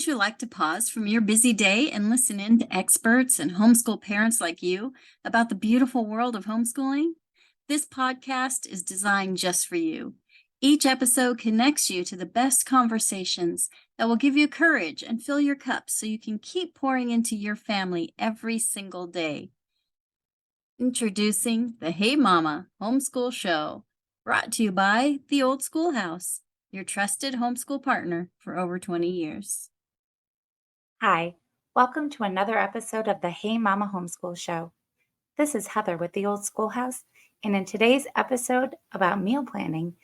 Wouldn't you like to pause from your busy day and listen in to experts and homeschool parents like you about the beautiful world of homeschooling? This podcast is designed just for you. Each episode connects you to the best conversations that will give you courage and fill your cup so you can keep pouring into your family every single day. Introducing the Hey Mama Homeschool Show, brought to you by the Old Schoolhouse, your trusted homeschool partner for over 20 years. Hi, welcome to another episode of the Hey Mama Homeschool Show. This is Heather with the Old Schoolhouse, and in today's episode about meal planning,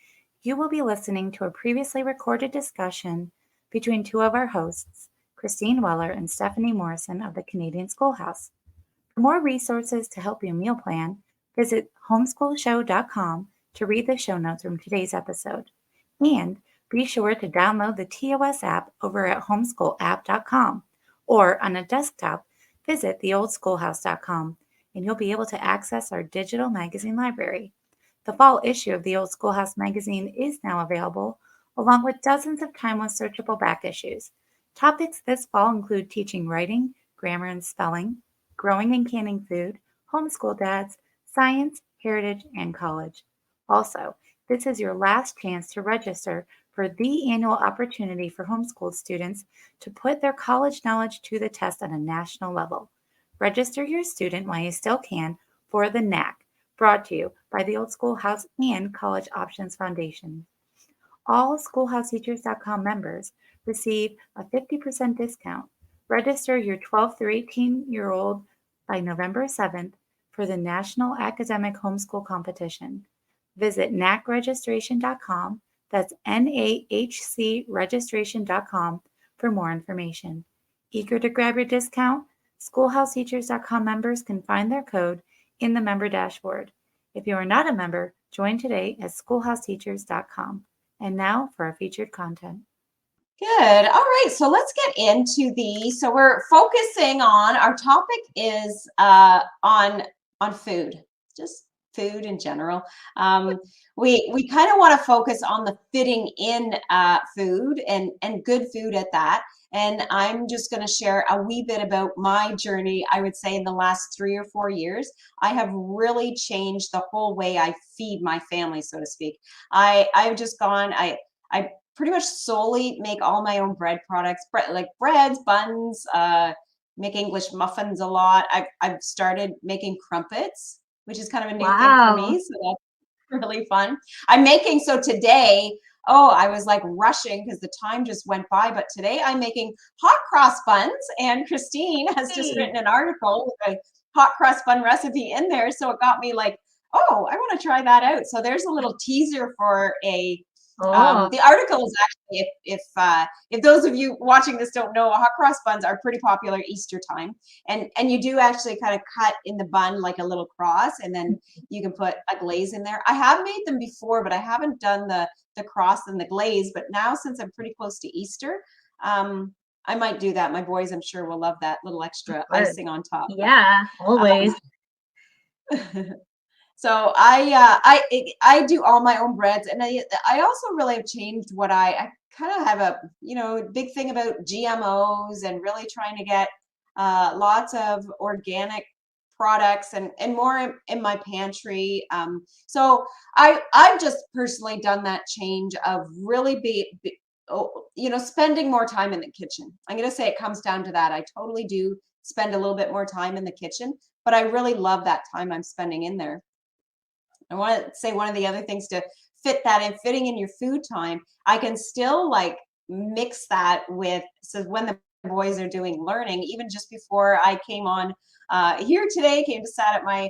you will be listening to a previously recorded discussion between two of our hosts, Christine Weller and Stephanie Morrison of the Canadian Schoolhouse. For more resources to help you meal plan, visit homeschoolshow.com to read the show notes from today's episode. And be sure to download the TOS app over at homeschoolapp.com, or on a desktop, visit theoldschoolhouse.com, and you'll be able to access our digital magazine library. The fall issue of the Old Schoolhouse magazine is now available, along with dozens of timeless searchable back issues. Topics this fall include teaching writing, grammar and spelling, growing and canning food, homeschool dads, science, heritage, and college. Also, this is your last chance to register for the annual opportunity for homeschooled students to put their college knowledge to the test on a national level. Register your student while you still can for the NAC, brought to you by the Old Schoolhouse and College Options Foundation. All schoolhouseteachers.com members receive a 50% discount. Register your 12 through 18-year-old by November 7th for the National Academic Homeschool Competition. Visit nacregistration.com, that's NAHCregistration.com, for more information. Eager to grab your discount? Schoolhouseteachers.com members can find their code in the member dashboard. If you are not a member, join today at schoolhouseteachers.com. And now for our featured content. Good. All right. So let's get into so we're focusing on, our topic is on food, just food in general. We kind of want to focus on the fitting in food and good food at that. And I'm just going to share a wee bit about my journey. I would say in the last 3 or 4 years, I have really changed the whole way I feed my family, so to speak. I've just gone, I pretty much solely make all my own bread products, like breads, buns, make English muffins a lot. I've started making crumpets, which is kind of a new thing for me. So that's really fun. So today, I was like rushing because the time just went by. But today I'm making hot cross buns, and Christine has just written an article with a hot cross bun recipe in there. So it got me like, I want to try that out. So there's a little teaser for the article is actually, if those of you watching this don't know, hot cross buns are pretty popular Easter time, and you do actually kind of cut in the bun like a little cross, and then you can put a glaze in there. I have made them before, but I haven't done the cross and the glaze. But now, since I'm pretty close to Easter, I might do that. My boys, I'm sure, will love that little extra icing on top. Yeah, always. So I do all my own breads, and I also really have changed what I kind of have a big thing about GMOs and really trying to get lots of organic products and more in my pantry. So I've just personally done that change of really spending more time in the kitchen. I'm going to say it comes down to that. I totally do spend a little bit more time in the kitchen, but I really love that time I'm spending in there. I want to say one of the other things to fitting in your food time, I can still like mix that with, so when the boys are doing learning, even just before I came on here today, came to sit at my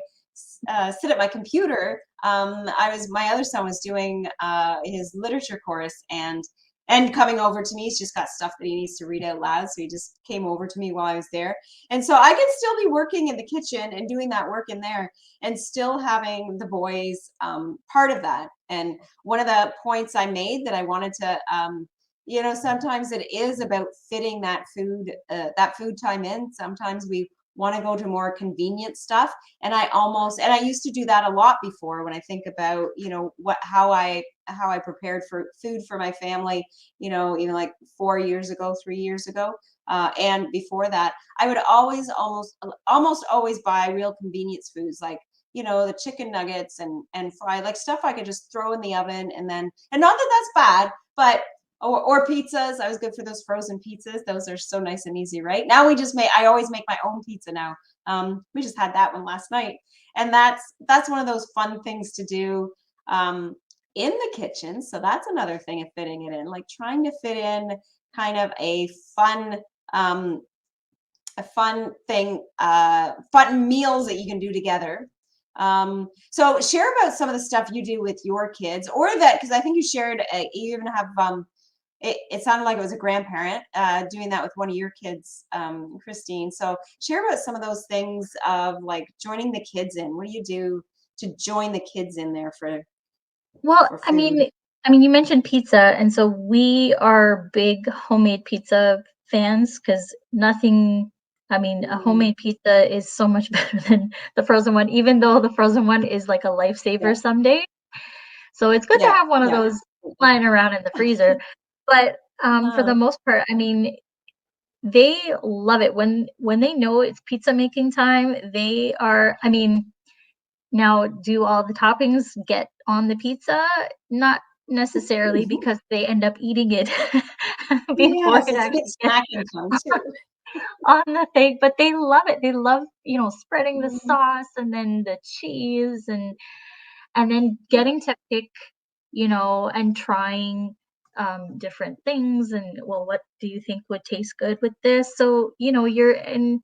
computer, my other son was doing his literature course, and coming over to me. He's just got stuff that he needs to read out loud. So he just came over to me while I was there. And so I can still be working in the kitchen and doing that work in there and still having the boys part of that. And one of the points I made that I wanted to, sometimes it is about fitting that food time in. Sometimes we want to go to more convenient stuff. And I used to do that a lot before, when I think about, how I prepared for food for my family, even like 4 years ago, 3 years ago. And before that, I would almost always buy real convenience foods, like, the chicken nuggets and fry, like stuff I could just throw in the oven. And not that that's bad, but or pizzas. I was good for those frozen pizzas. Those are so nice and easy, right? Now I always make my own pizza now. We just had that one last night. And that's one of those fun things to do in the kitchen. So that's another thing of fitting it in, like trying to fit in kind of a fun thing, fun meals that you can do together. So share about some of the stuff you do with your kids, or that, because I think you shared, you even have, it sounded like it was a grandparent doing that with one of your kids, Christine. So share about some of those things of like joining the kids in. What do you do to join the kids in there for Well, food? you mentioned pizza, and so we are big homemade pizza fans, because nothing, a homemade pizza is so much better than the frozen one, even though the frozen one is like a lifesaver some days. So it's good to have one of those lying around in the freezer. But for the most part, they love it when they know it's pizza making time. They are, now, do all the toppings get on the pizza? Not necessarily, because they end up eating it before it actually gets on the thing. But they love it. They love, spreading the sauce and then the cheese, and then getting to pick, and trying different things. And, well, what do you think would taste good with this? So, and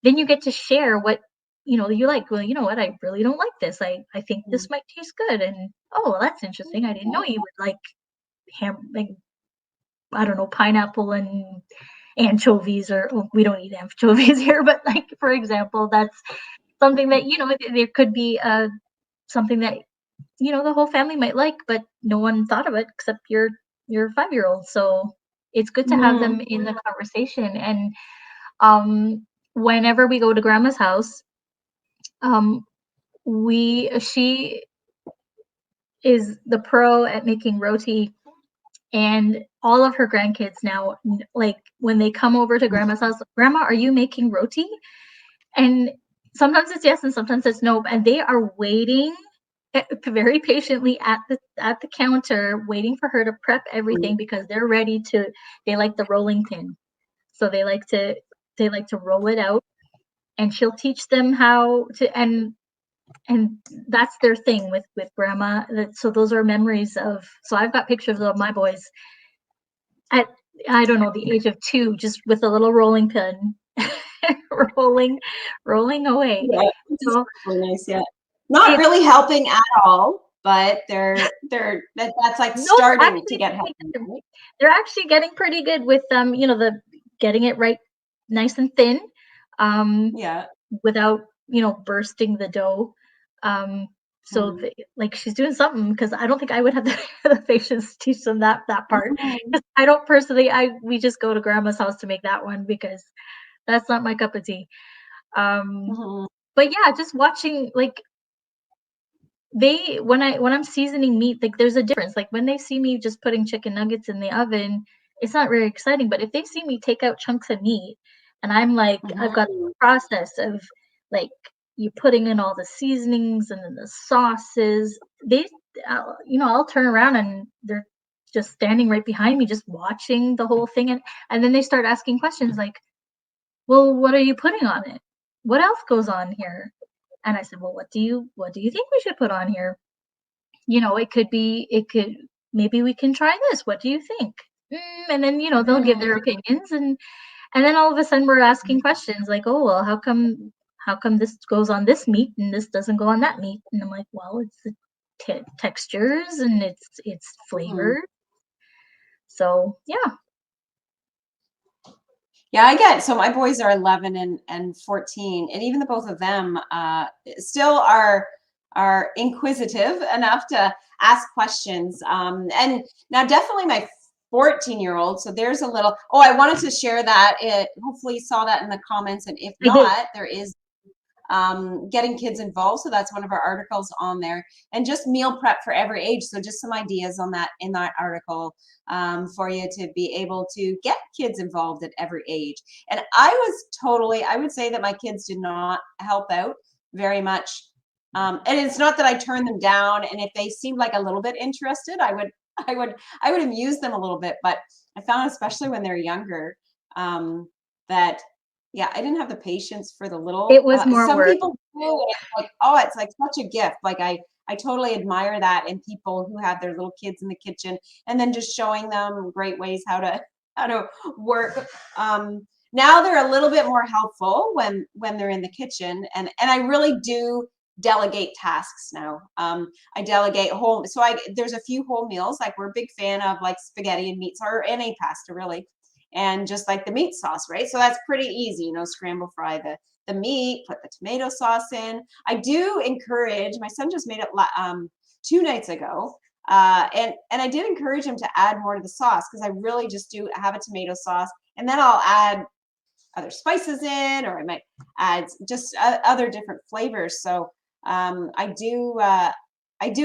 then you get to share what you like. Well, you know what, I really don't like this. I think this might taste good. And, oh, well, that's interesting. I didn't know you would like I don't know, pineapple and anchovies, or we don't eat anchovies here, but like, for example, that's something that, there could be something that, the whole family might like, but no one thought of it except your 5-year-old. So it's good to have them in the conversation. And whenever we go to grandma's house, she is the pro at making roti, and all of her grandkids now, like, when they come over to grandma's house, "Grandma, are you making roti?" And sometimes it's yes and sometimes it's no, and they are waiting very patiently at the counter, waiting for her to prep everything, because they're ready to. They like the rolling pin, so they like to roll it out, and she'll teach them how to. And that's their thing with grandma. So those are memories of. So I've got pictures of my boys at, I don't know, the age of 2, just with a little rolling pin, rolling away. Yeah, So really nice. Yeah, not really helping at all, but that's like starting to get helping. Right? They're actually getting pretty good with the getting it right, nice and thin, without bursting the dough. So like, she's doing something, because I don't think I would have the patience to teach them that part. Because I don't personally. We just go to grandma's house to make that one, because that's not my cup of tea. But yeah, just watching, like, when I'm seasoning meat, like, there's a difference. Like, when they see me just putting chicken nuggets in the oven, it's not very exciting. But if they see me take out chunks of meat, and I'm like, I've got the process of, like, you putting in all the seasonings and then the sauces, I'll turn around and they're just standing right behind me, just watching the whole thing. And then they start asking questions like, "Well, what are you putting on it? What else goes on here?" And I said, "Well, what do you think we should put on here? Maybe we can try this. What do you think?" And then, they'll give their opinions. And then all of a sudden we're asking questions like, "Oh, well, how come this goes on this meat and this doesn't go on that meat?" And I'm like, "Well, it's the textures and it's flavor." So yeah. Yeah, I get it. So my boys are 11 and 14, and even the both of them still are inquisitive enough to ask questions. And now, definitely 14-year-old. So there's a little, oh, I wanted to share that. Hopefully you saw that in the comments. And if I did. not, there is getting kids involved. So that's one of our articles on there, and just meal prep for every age. So just some ideas on that in that article for you to be able to get kids involved at every age. And I would say that my kids did not help out very much. And it's not that I turned them down. And if they seemed like a little bit interested, I would amuse them a little bit. But I found, especially when they're younger, that yeah, I didn't have the patience for the little. It was more some work. people do, and it's like, oh, it's like such a gift. Like I totally admire that in people who have their little kids in the kitchen, and then just showing them great ways how to work. Now they're a little bit more helpful when they're in the kitchen, and I really do delegate tasks now. I delegate whole. So there's a few whole meals. Like we're a big fan of like spaghetti and meats, or any pasta really. And just like the meat sauce, right? So that's pretty easy, scramble fry the meat, put the tomato sauce in. I do encourage, my son just made it 2 nights ago. And I did encourage him to add more to the sauce, because I really just do have a tomato sauce, and then I'll add other spices in, or I might add just other different flavors. So I do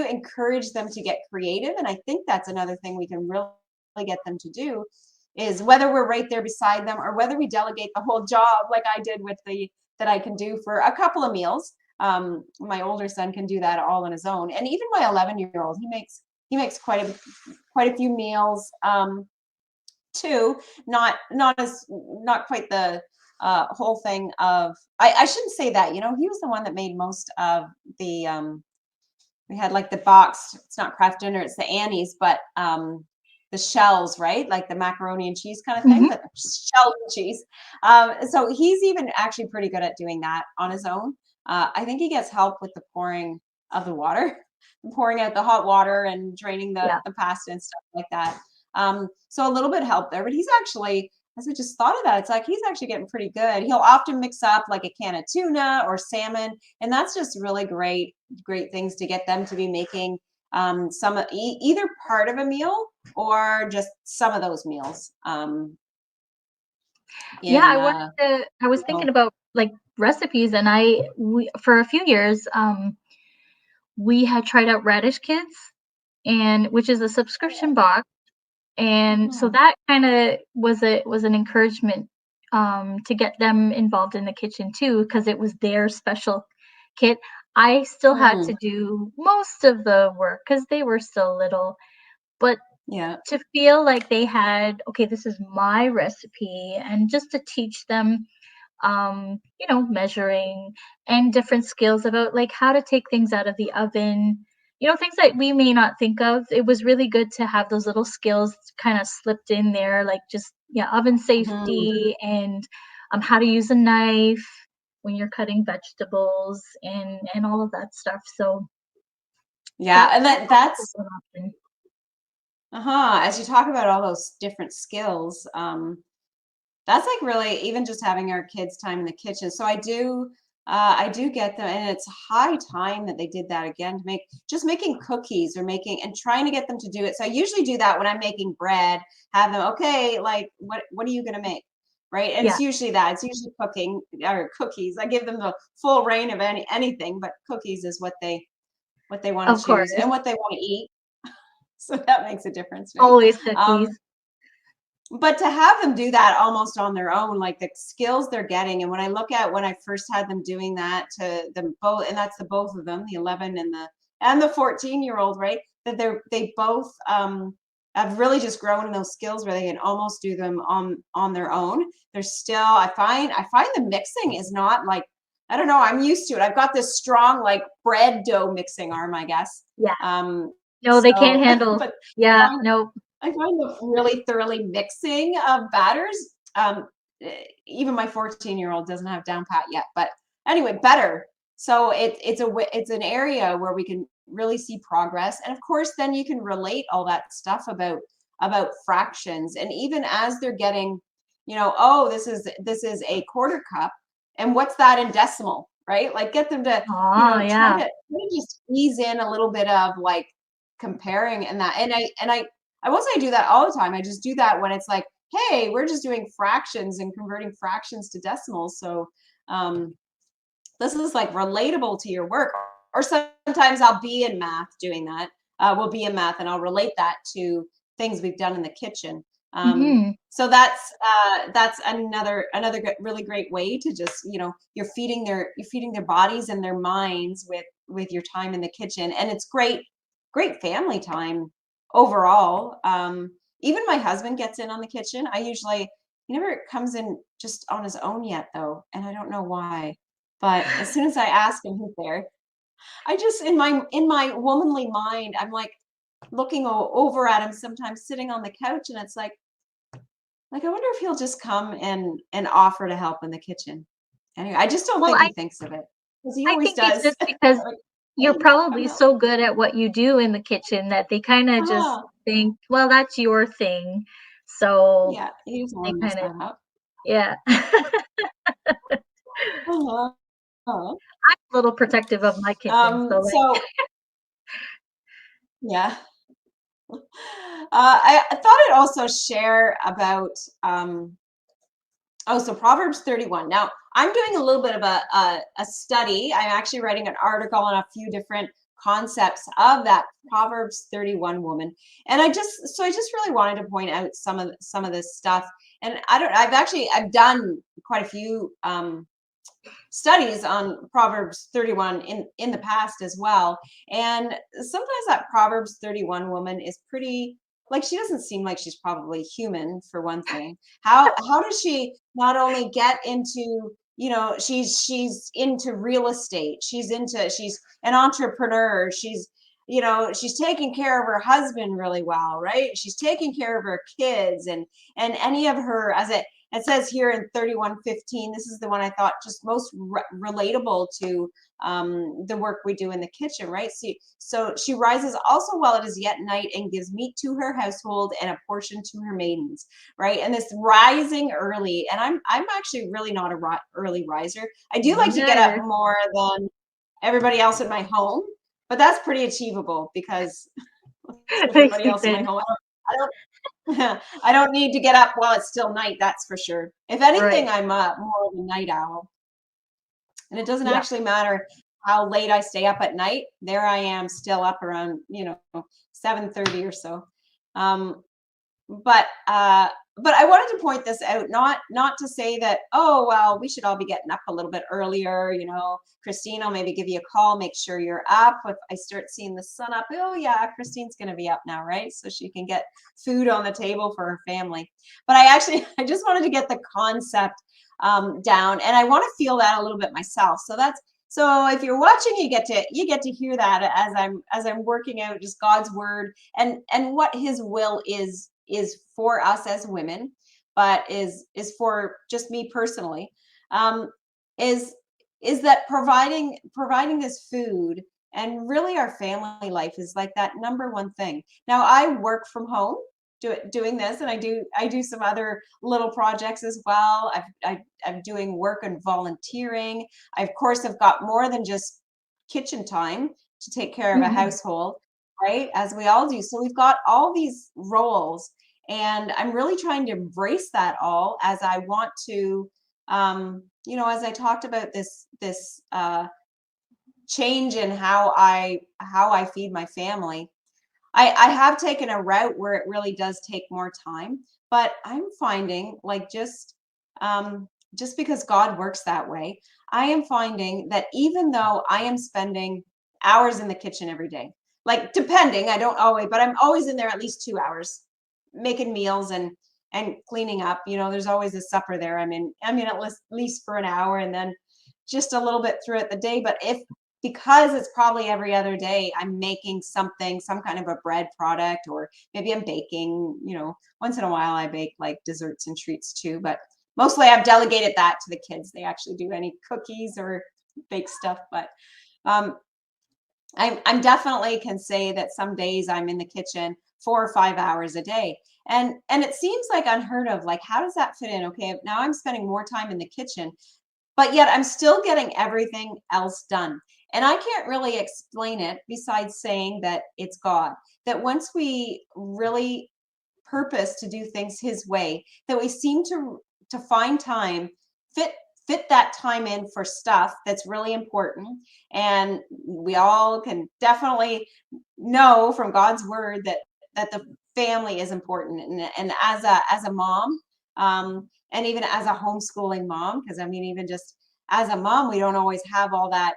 encourage them to get creative. And I think that's another thing we can really get them to do, is whether we're right there beside them, or whether we delegate the whole job like I did with that I can do for a couple of meals. My older son can do that all on his own. And even my 11-year-old, he makes quite a few meals too. Not quite the whole thing of, I shouldn't say that, he was the one that made most of the we had like the box, it's not Kraft Dinner, it's the Annie's, but the shells, right? Like the macaroni and cheese kind of thing, but shell and cheese. So he's even actually pretty good at doing that on his own. I think he gets help with the pouring of the water, pouring out the hot water and draining the pasta and stuff like that. So a little bit help there, but he's actually, as I just thought of that, it's like he's actually getting pretty good. He'll often mix up like a can of tuna or salmon, and that's just really great things to get them to be making some either part of a meal or just some of those meals. I was thinking about like recipes, and for a few years we had tried out Radish Kids, and which is a subscription box. And so that kind of was an encouragement to get them involved in the kitchen too, because it was their special kit. I still had to do most of the work because they were still little, but to feel like they had, okay, this is my recipe, and just to teach them, measuring and different skills about like how to take things out of the oven, things that we may not think of. It was really good to have those little skills kind of slipped in there, like just, oven safety and how to use a knife when you're cutting vegetables and all of that stuff. So and that's an option. As you talk about all those different skills, that's like really even just having our kids' time in the kitchen. So I do get them, and it's high time that they did that again, to making cookies, or and trying to get them to do it. So I usually do that when I'm making bread, have them, okay, like what are you going to make? Right. And it's usually cooking or cookies. I give them the full reign of anything, but cookies is what they want to choose and what they want to eat. So that makes a difference. Right? Always cookies. But to have them do that almost on their own, like the skills they're getting. And when I look at when I first had them doing that to them both, and that's the both of them, the 11 and the 14-year-old, right? That they both have really just grown in those skills where they can almost do them on their own. They're still, I find the mixing is not like, I don't know, I'm used to it. I've got this strong like bread dough mixing arm, I guess. Yeah. No, they can't handle. But no. I find the really thoroughly mixing of batters. Even my 14-year-old doesn't have down pat yet, but anyway, better. So it's an area where we can really see progress, and of course, then you can relate all that stuff about fractions, and even as they're getting, oh, this is a quarter cup, and what's that in decimal, right? Like get them to try to just ease in a little bit of like comparing and that, and I won't say I do that all the time. I just do that when it's like, hey, we're just doing fractions and converting fractions to decimals. So this is like relatable to your work. Or sometimes I'll be in math doing that. We'll be in math and I'll relate that to things we've done in the kitchen. So that's another really great way to just, you're feeding their bodies and their minds with your time in the kitchen, and it's great family time overall. Even my husband gets in on the kitchen. He never comes in just on his own yet though, and I don't know why. But as soon as I ask him, he's there. I just in my womanly mind, I'm like looking over at him sometimes sitting on the couch, and it's like I wonder if he'll just come and offer to help in the kitchen. Anyway, I just don't Well, think he thinks of it, because he I always think it's does. just because Like, you're "Hey, come probably help." so good at what you do in the kitchen that they kind of just Uh-huh. think, well, that's your thing. So Yeah, he doesn't they want to mess kind of, that up. yeah. Uh-huh. Uh-huh. I'm a little protective of my kitchen. So like, So yeah. I thought I'd also share about so Proverbs 31. Now, I'm doing a little bit of a study. I'm actually writing an article on a few different concepts of that Proverbs 31 woman. And I just really wanted to point out some of this stuff. And I've done quite a few studies on Proverbs 31 in the past as well. And sometimes that Proverbs 31 woman is pretty, like, she doesn't seem like she's probably human, for one thing. How does she not only get into, she's into real estate, she's an entrepreneur, she's taking care of her husband really well, right? She's taking care of her kids, and any of her, it says here in 31:15, this is the one I thought just most relatable to the work we do in the kitchen, right? So she rises also while it is yet night and gives meat to her household and a portion to her maidens, right? And this rising early, and I'm actually really not a early riser. I do me like to get up neither. more than everybody else in my home, but that's pretty achievable because They everybody sleep else in my in. home, I don't I don't need to get up while it's still night, that's for sure. If anything, Right. I'm more of a night owl. And it doesn't Yeah. actually matter how late I stay up at night. There I am still up around, 7:30 or so. Um, but I wanted to point this out, not to say that, oh well, we should all be getting up a little bit earlier. Christine, I'll maybe give you a call, make sure you're up. If I start seeing the sun up, oh yeah, Christine's going to be up now, right? So she can get food on the table for her family. But I just wanted to get the concept down, and I want to feel that a little bit myself. So if you're watching, you get to hear that as I'm working out just God's word and what His will is for us as women, but is for just me personally, is that providing this food and really our family life is like that number one thing. Now I work from home doing this, and I do some other little projects as well. I'm doing work and volunteering. I of course have got more than just kitchen time to take care of a Mhm. household, right? As we all do. So we've got all these roles, and I'm really trying to embrace that all as I want to, as I talked about this change in how I feed my family. I have taken a route where it really does take more time, but I'm finding, like, just because God works that way, I am finding that even though I am spending hours in the kitchen every day, like, depending, I don't always, but I'm always in there at least 2 hours making meals and cleaning up. There's always a supper there. I'm in at least for an hour, and then just a little bit throughout the day. But because it's probably every other day, I'm making something, some kind of a bread product, or maybe I'm baking, once in a while I bake like desserts and treats too, but mostly I've delegated that to the kids. They actually do any cookies or bake stuff. But um, I'm definitely can say that some days I'm in the kitchen 4 or 5 hours a day. And it seems like unheard of. Like, how does that fit in? Okay, now I'm spending more time in the kitchen, but yet I'm still getting everything else done. And I can't really explain it besides saying that it's God. That once we really purpose to do things his way, that we seem to find time, fit that time in for stuff that's really important. And we all can definitely know from God's word that the family is important. And as a mom, and even as a homeschooling mom, because I mean, even just as a mom, we don't always have all that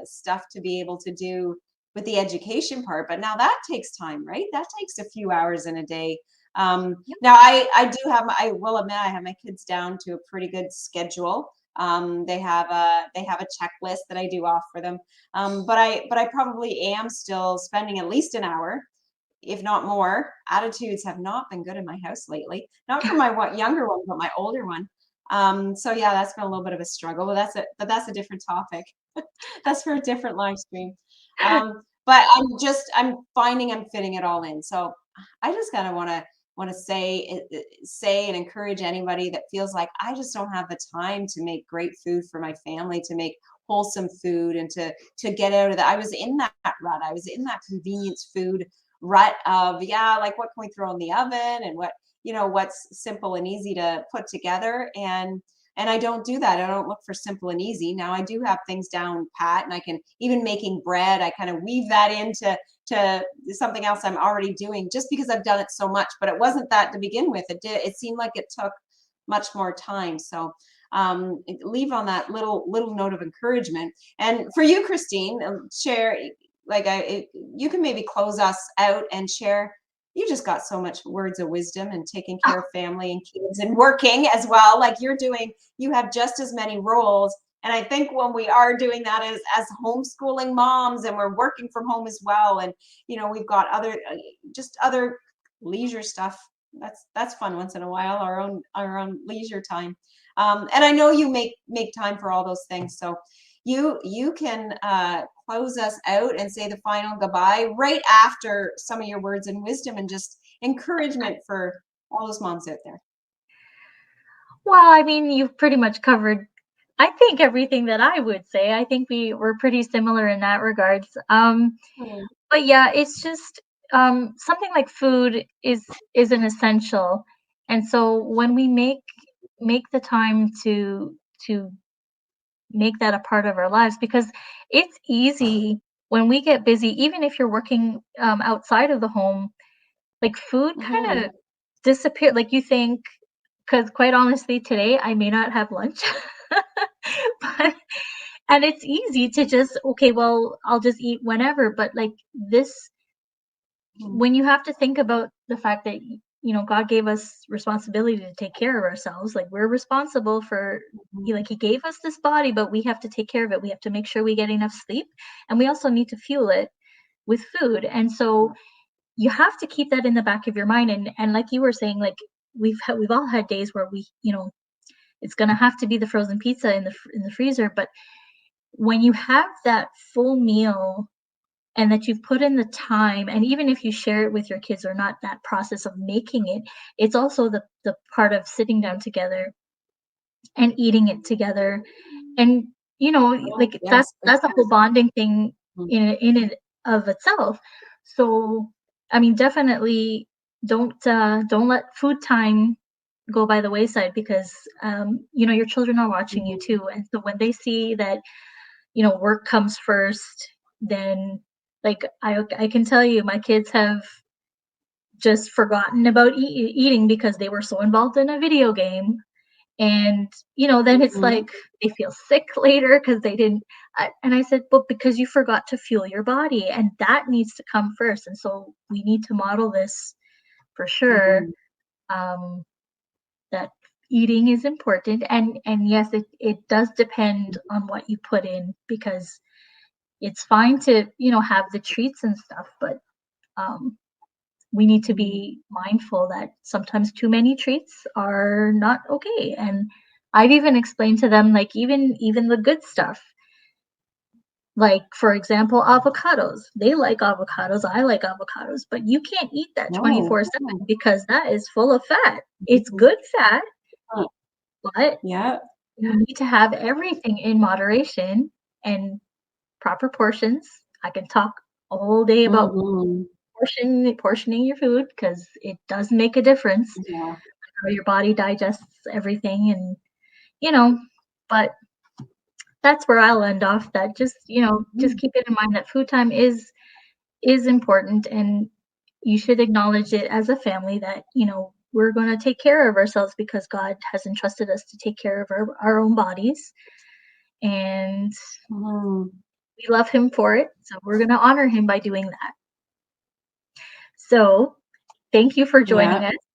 stuff to be able to do with the education part. But now that takes time, right? That takes a few hours in a day. Now I will admit I have my kids down to a pretty good schedule. They have a checklist that I do off for them. But I probably am still spending at least an hour, if not more. Attitudes have not been good in my house lately. Not for my younger one, but my older one. So yeah, that's been a little bit of a struggle, but that's a different topic. That's for a different live stream. But I'm finding I'm fitting it all in. So I just kind of want to say and encourage anybody that feels like I just don't have the time to make great food for my family, to make wholesome food, and to get out of that. I was in that rut. I was in that convenience food rut of, yeah, like what can we throw in the oven, and what's simple and easy to put together. And I don't do that. I don't look for simple and easy. Now I do have things down pat, and I can, even making bread, I kind of weave that into something else I'm already doing, just because I've done it so much. But it wasn't that to begin with. It seemed like it took much more time. So leave on that little note of encouragement. And for you, Christine, share, like, you can maybe close us out and share. You just got so much words of wisdom, and taking care of family and kids and working as well. Like you have just as many roles. And I think when we are doing that as homeschooling moms, and we're working from home as well, and we've got other leisure stuff. That's fun once in a while, our own leisure time. And I know you make time for all those things. So you can close us out and say the final goodbye right after some of your words and wisdom and just encouragement for all those moms out there. Well, I mean, you've pretty much covered, I think, everything that I would say. I think we're pretty similar in that regards. But yeah, it's just something like food is an essential. And so when we make the time to make that a part of our lives, because it's easy when we get busy, even if you're working outside of the home, like food kind of disappear. Like you think, because quite honestly, today I may not have lunch. but, and it's easy to just, okay, well, I'll just eat whenever. But like this, when you have to think about the fact that God gave us responsibility to take care of ourselves, like we're responsible for, like he gave us this body, but we have to take care of it. We have to make sure we get enough sleep, and we also need to fuel it with food. And so you have to keep that in the back of your mind. And like you were saying, like we've all had days where we, it's going to have to be the frozen pizza in the freezer. But when you have that full meal, and that you've put in the time, and even if you share it with your kids or not, that process of making it, it's also the part of sitting down together and eating it together. And like Yes, that's a whole bonding thing in it of itself. So I mean, definitely don't let food time go by the wayside, because your children are watching you too. And so when they see that work comes first, then like I can tell you, my kids have just forgotten about eating because they were so involved in a video game. And then it's like they feel sick later because they didn't. And I said, but because you forgot to fuel your body, and that needs to come first. And so we need to model this for sure. That eating is important, and yes, it does depend on what you put in, because it's fine to have the treats and stuff, but we need to be mindful that sometimes too many treats are not okay. And I've even explained to them, like, even the good stuff, like, for example, avocados. They like avocados, I like avocados, but you can't eat that 24/7 because that is full of fat. It's good fat, but yeah, you need to have everything in moderation and proper portions. I can talk a whole day about portioning your food, because it does make a difference Yeah. how your body digests everything. And but that's where I'll end off. That just just keep it in mind that food time is important, and you should acknowledge it as a family that we're going to take care of ourselves because God has entrusted us to take care of our own bodies, and Mhm. we love him for it, so we're going to honor him by doing that. So thank you for joining Yeah. us.